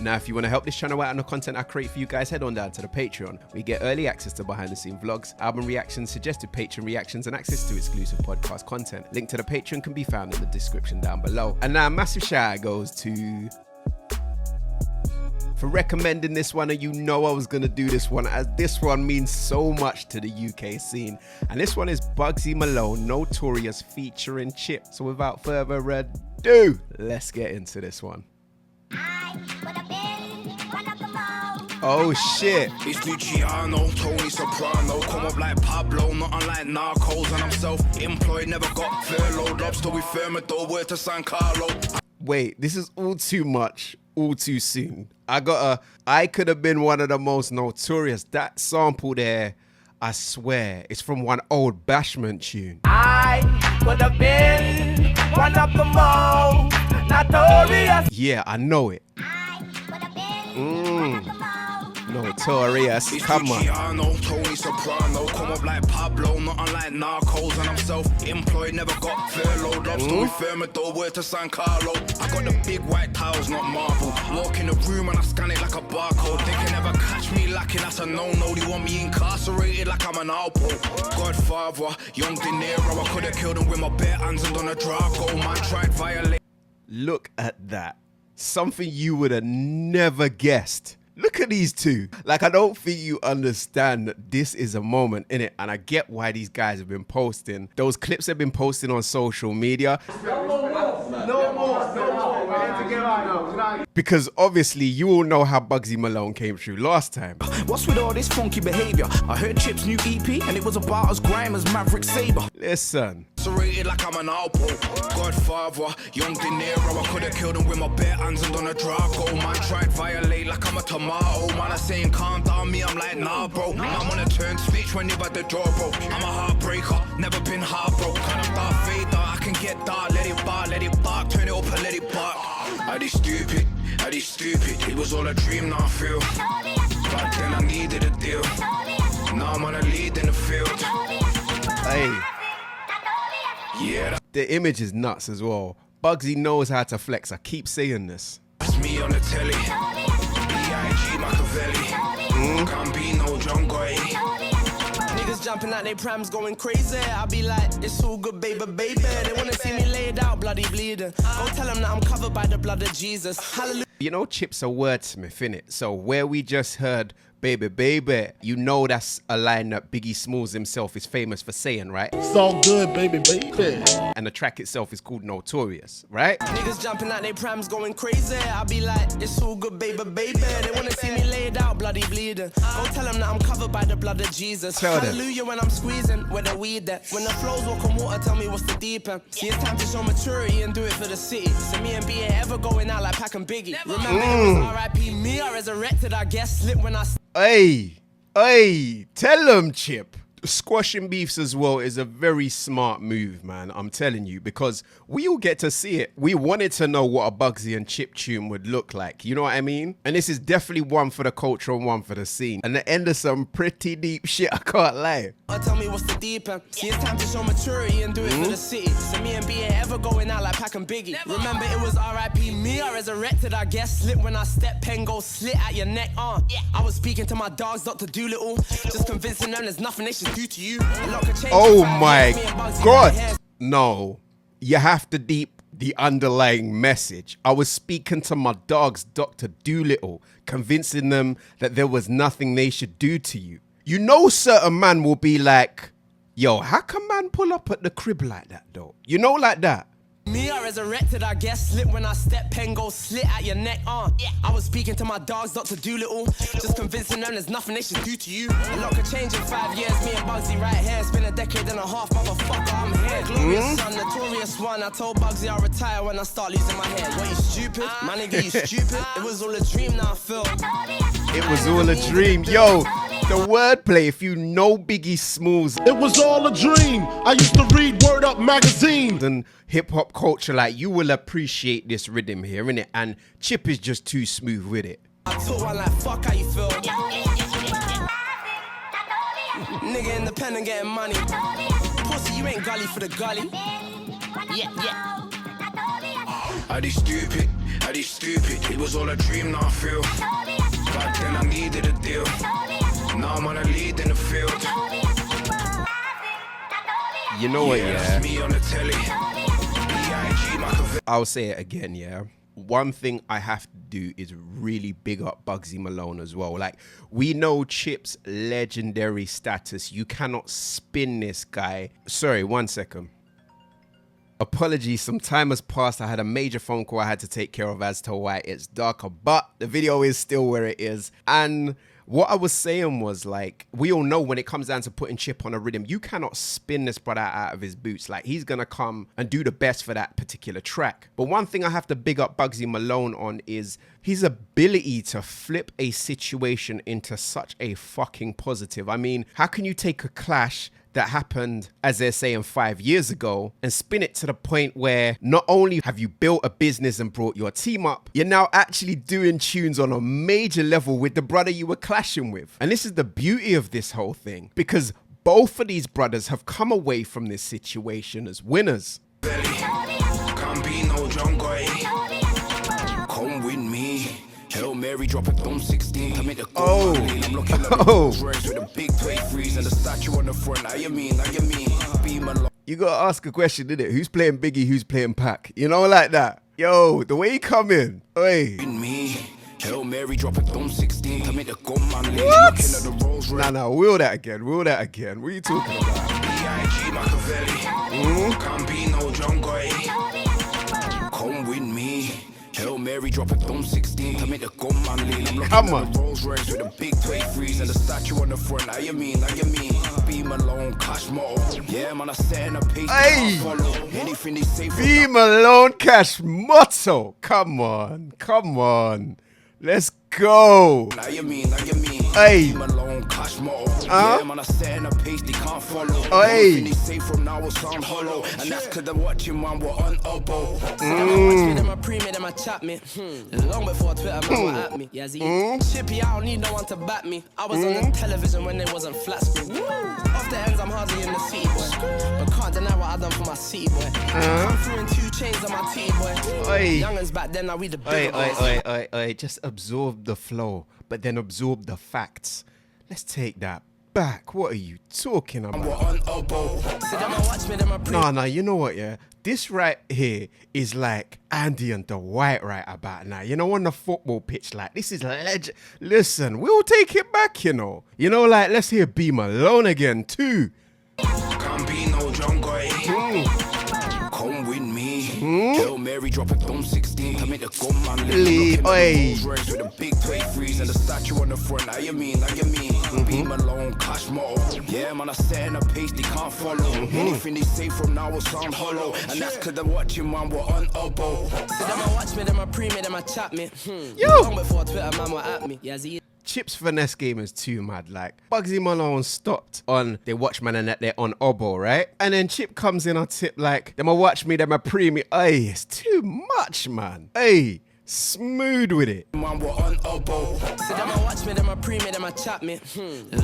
Now, if you want to help this channel out and the content I create for you guys, head on down to the Patreon. We get early access to behind the scene vlogs, album reactions, suggested patron reactions, and access to exclusive podcast content. Link to the Patreon can be found in the description down below. And now, massive shout out goes to... for recommending this one, and you know I was going to do this one, as this one means so much to the UK scene. And this one is Bugzy Malone, Notorious featuring Chip. So without further ado, let's get into this one. Oh shit. It's Luciano, Tony Soprano, come up like Pablo, not unlike Narcos, and I'm self-employed, never got furloughed, lobster with Thermidor, word to San Carlo. Wait, this is all too much, all too soon. I could have been one of the most notorious. That sample there, I swear, it's from one old Bashment tune. I could have been one of the most notorious. Yeah, I know it. Notorious, It's come on. Luciano, Tony Soprano, come up like Pablo, not unlike Narcos, and I'm self-employed, never got furloughed, lobster with Thermidor, word to San Carlo. I got the big white tiles, not marble. Walk in the room and I scan it like a barcode. They can never catch me lacking, that's a no-no. They want me incarcerated like I'm an Alpo. Godfather, young De Niro, I could have killed him with my bare hands and done a Drago. Man tried violate. Look at that. Something you would have never guessed. Look at these two. Like, I don't think you understand that this is a moment in it, and I get why these guys have been posting. Those clips they've been posting on social media. Because obviously you all know how Bugzy Malone came through last time. What's with all this funky behavior? I heard Chip's new EP and it was about as grime as Maverick Sabre. Listen. Rated like I'm an Alpo. Godfather, young De Niro, I could have killed him with my bare hands and done a Drago. Man tried violate like I'm a tomato. Man, I saying calm down, me, I'm like nah, bro. I'm on a turn switch when you at the door, bro. I'm a heartbreaker, never been heartbroken. I'm Darth Vader, I can get dark, let it bark, turn it up and let it bark. I did stupid, it was all a dream, now I feel. Back then I needed a deal, now I'm on a lead in the field. Hey. Yeah, The image is nuts as well. Bugzy knows how to flex. I keep saying this. that's me on the telly. B.I.G. Machiavelli. Can't be no John Goy. Niggas jumping out their prams going crazy. I'll be like, it's all good, baby, baby. They wanna see me laid out, bloody bleeding. Go tell them that I'm covered by the blood of Jesus. Hallelujah. You know, Chip's a wordsmith, innit? So where we just heard baby, baby, you know that's a line that Biggie Smalls himself is famous for saying, right? It's all good, baby, baby. And the track itself is called Notorious, right? Niggas jumping out their prams going crazy. I'll be like, it's all good, baby, baby. They wanna see me laid out, bloody bleeding. Go tell them that I'm covered by the blood of Jesus. Tell them. Hallelujah when I'm squeezing, where the weed at. When the flows walk on water, tell me what's the deep end. See, it's time to show maturity and do it for the city. So me and B ain't ever going out like Pac and Biggie. Remember it was R.I.P. me, I resurrected, I guess, lit when I... Hey, tell them, Chip. Squashing beefs as well is a very smart move, man. I'm telling you, because we all get to see it. We wanted to know what a Bugzy and Chip tune would look like. You know what I mean? And this is definitely one for the culture and one for the scene. And the end of some pretty deep shit, I can't lie. Tell me what's the deep end. See, it's time to show maturity and do it for the city. So me and B ain't ever going out like Pac and Biggie. Remember it was R.I.P. me, I resurrected, I guess. Lit when I step, pen go slit at your neck. I was speaking to my dogs, Dr. Doolittle, just convincing them there's nothing they should do to you. Oh my God. No, you have to deep the underlying message. I was speaking to my dogs, Dr. Doolittle, convincing them that there was nothing they should do to you. You know, certain man will be like, yo, how can man pull up at the crib like that though? You know, like that. Me, I resurrected, I guess. Lit when I step, pen go slit at your neck. I was speaking to my dogs, Dr. Doolittle, just convincing them there's nothing they should do to you. A lot could change in 5 years. Me and Bugzy right here. It's been a decade and a half, motherfucker. I'm here. Glorious son, notorious one. I told Bugzy I'll retire when I start losing my head. What, you stupid? My nigga, you stupid? It was all a dream, now I feel. It was all a dream. Yo, the wordplay, if you know Biggie Smalls. It was all a dream. I used to read Word Up magazine. And hip-hop culture, like, you will appreciate this rhythm here, innit? And Chip is just too smooth with it. I told one like, fuck how you feel. Nigga independent getting money. Pussy, you ain't gully for the gully. Yeah. I did stupid, I did stupid, it was all a dream, now I feel. Back then I needed a deal. Now I'm on a lead in the field. You know what, yeah? That's me on the telly. B.I.G. Machiavelli. I'll say it again, yeah? One thing I have to do is really big up Bugzy Malone as well. Like, we know Chip's legendary status. You cannot spin this guy. Sorry, 1 second. Apologies, some time has passed. I had a major phone call I had to take care of as to why it's darker, but the video is still where it is. And what I was saying was, like, we all know when it comes down to putting Chip on a rhythm, you cannot spin this brother out of his boots. Like, he's gonna come and do the best for that particular track. But one thing I have to big up Bugzy Malone on is his ability to flip a situation into such a fucking positive. I mean, how can you take a clash that happened, as they're saying, 5 years ago, and spin it to the point where not only have you built a business and brought your team up, you're now actually doing tunes on a major level with the brother you were clashing with. And this is the beauty of this whole thing, because both of these brothers have come away from this situation as winners. Can't be no John Goy. Come with me. Hail Mary, drop it on 16 to make the Oh. I'm looking at the Rolls Royce with a big 23s and the statue on the front. Now you mean, be my love. You gotta ask a question, didn't it? Who's playing Biggie, who's playing Pac? You know, like that. Yo, the way he come in. Oi. Me. Hail Mary, drop it on 16 to make the gun man leave. What? Looking at the Rolls Royce. Nah, wheel that again. What are you talking about? B.I.G. Machiavelli. Can't be no John Goy. Come with me. Hail Mary, drop it on 16 to make the gun man lean. I'm looking Come at on. the Rolls Royce with a big 23s and the statue on the front. Now you mean, be Malone, cash motto. Yeah, man, I set in a pace. Hey. Follow anything they say. Be Malone Cash motto. Come on. Let's go. Now you mean, Hey. be Malone, cash motto. Yeah, man, I set in a pace they can't follow. Hey. Anything they say from now will sound hollow, and that's 'cause they're watching, man, we're on elbow. Them a pre-made, them a chat me. Long before Twitter, man, were at me. Yeah, Chippy, I don't need no one to back me. I was on the television when they wasn't flat screen. Off the ends, I'm hardly in the city, boy. But can't deny what I done for my city, boy. Come through in 2 chains on my tee, boy. Oi. Youngins back then, now we the bigger boys. Oi. Just absorb the flow, but then absorb the facts. Let's take that back. What are you talking We're about? on elbow. See them a watch me, them a pre- Nah, you know what, yeah? This right here is like Andy and the White right about now. You know, on the football pitch, like, this is legend. Listen, we'll take it back, you know. You know, like, let's hear Be Malone again, too. Can't be no John Goy. Come with me. Hail Mary, drop it on 16 to make the gun man leave. Oi. Rolls Royce with a big 23s and the statue on the front. Now you mean, be Malone, cash motto. Yeah, man, I set in a pace they can't follow. Anything they say from now will sound hollow, and that's 'cause they're watching, man, we're on elbow. See them a watch me, them a pre-made, them a chat me. Yo. Long before Twitter, man, were at me. Yeah, Chip's finesse game is too mad. Like, Bugzy Malone stopped on they watch man and that they're on Obo, right? And then Chip comes in on tip like, them a watch me, them a pre me. Hey, it's too much, man. Hey, smooth with it. Man, we're on elbow. See them a watch me, them a pre-made, them a chat me.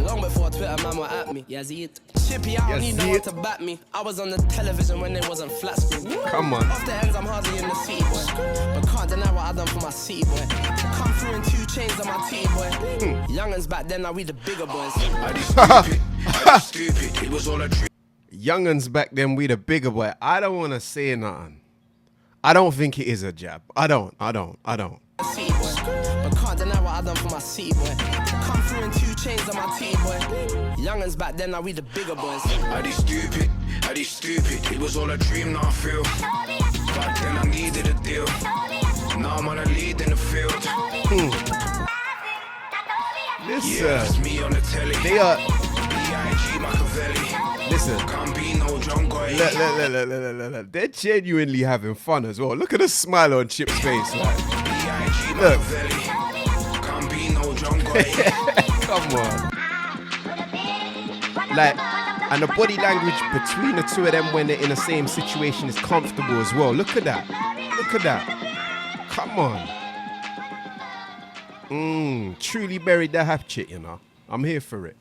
Long before Twitter, man, were at me. Yeah, Chippy, I don't need no one to back me. I was on the television when they wasn't flat screen. Come on. Off the ends, I'm hardly in the city, boy. But can't deny what I done for my city, boy. Come through in 2 chains on my tee, boy. Youngins back then, now we the bigger boys. I did stupid. It was all a dream. Young'uns back then, we the bigger boy. I don't want to say nothing. I don't think it is a jab. I don't. City, boy. But can't deny what I done for my city, boy. Come through in 2 chains on my tee, boy. Youngins back then, now we the bigger boys. I did stupid. It was all a dream, now I feel. Back then I needed a deal. Now I'm on a lead in the field. Listen, Yeah, it's me on the telly. they are. B.I.G. Machiavelli. Listen, Can't be no John Goy. look. They're genuinely having fun as well. Look at the smile on Chip's face. Like, B.I.G. Look. Machiavelli. Can't be no John Goy. come on. Like, and the body language between the two of them when they're in the same situation is comfortable as well. Look at that. Come on. Truly buried the hatchet, you know. I'm here for it.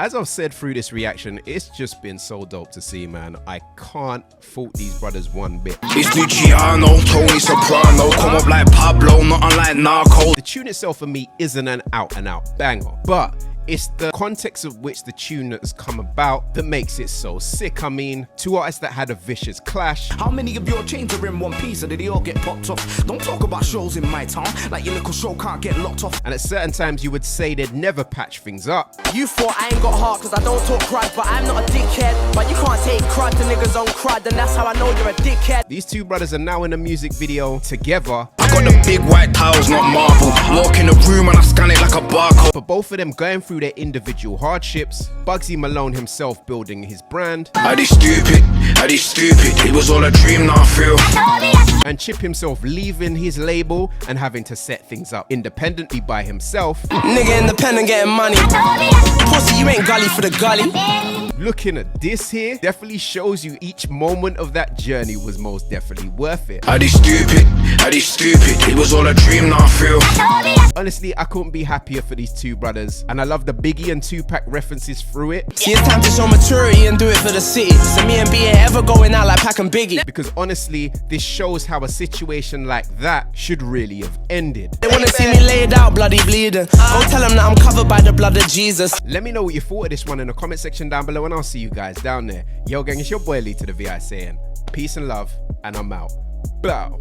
As I've said through this reaction, it's just been so dope to see, man. I can't fault these brothers one bit. It's Luciano, Tony Soprano, come up like Pablo, not unlike Narco. The tune itself for me isn't an out-and-out banger, but it's the context of which the tune has come about that makes it so sick. I mean, two artists that had a vicious clash. How many of your chains are in one piece or did they all get popped off? Don't talk about shows in my town, like your little show can't get locked off. And at certain times you would say they'd never patch things up. You thought I ain't got heart cause I don't talk crud, but I'm not a dickhead. But you can't take crud to niggas on crud, and that's how I know you're a dickhead. These two brothers are now in a music video together. I got the big white tiles, not marble. Walk in the room and I scan it like a barcode. For both of them going through their individual hardships, Bugzy Malone himself building his brand. Are they stupid? Are they stupid? It was all a dream, now I feel. And Chip himself leaving his label and having to set things up independently by himself. Nigga independent getting money. Pussy, you ain't gully for the gully. Looking at this here definitely shows you each moment of that journey was most definitely worth it. Are they stupid? Are they stupid? It was all a dream, now I feel. Honestly, I couldn't be happier for these two brothers, and I love the Biggie and Tupac references through it. See, it's time to show maturity and do it for the city. So me and B ain't ever going out like Pac and Biggie. Because honestly, this shows how a situation like that should really have ended. They wanna see me laid out, bloody bleeding. Go tell them that I'm covered by the blood of Jesus. Let me know what you thought of this one in the comment section down below, and I'll see you guys down there. Yo gang, it's your boy LeeToTheVI saying peace and love, and I'm out. Bow.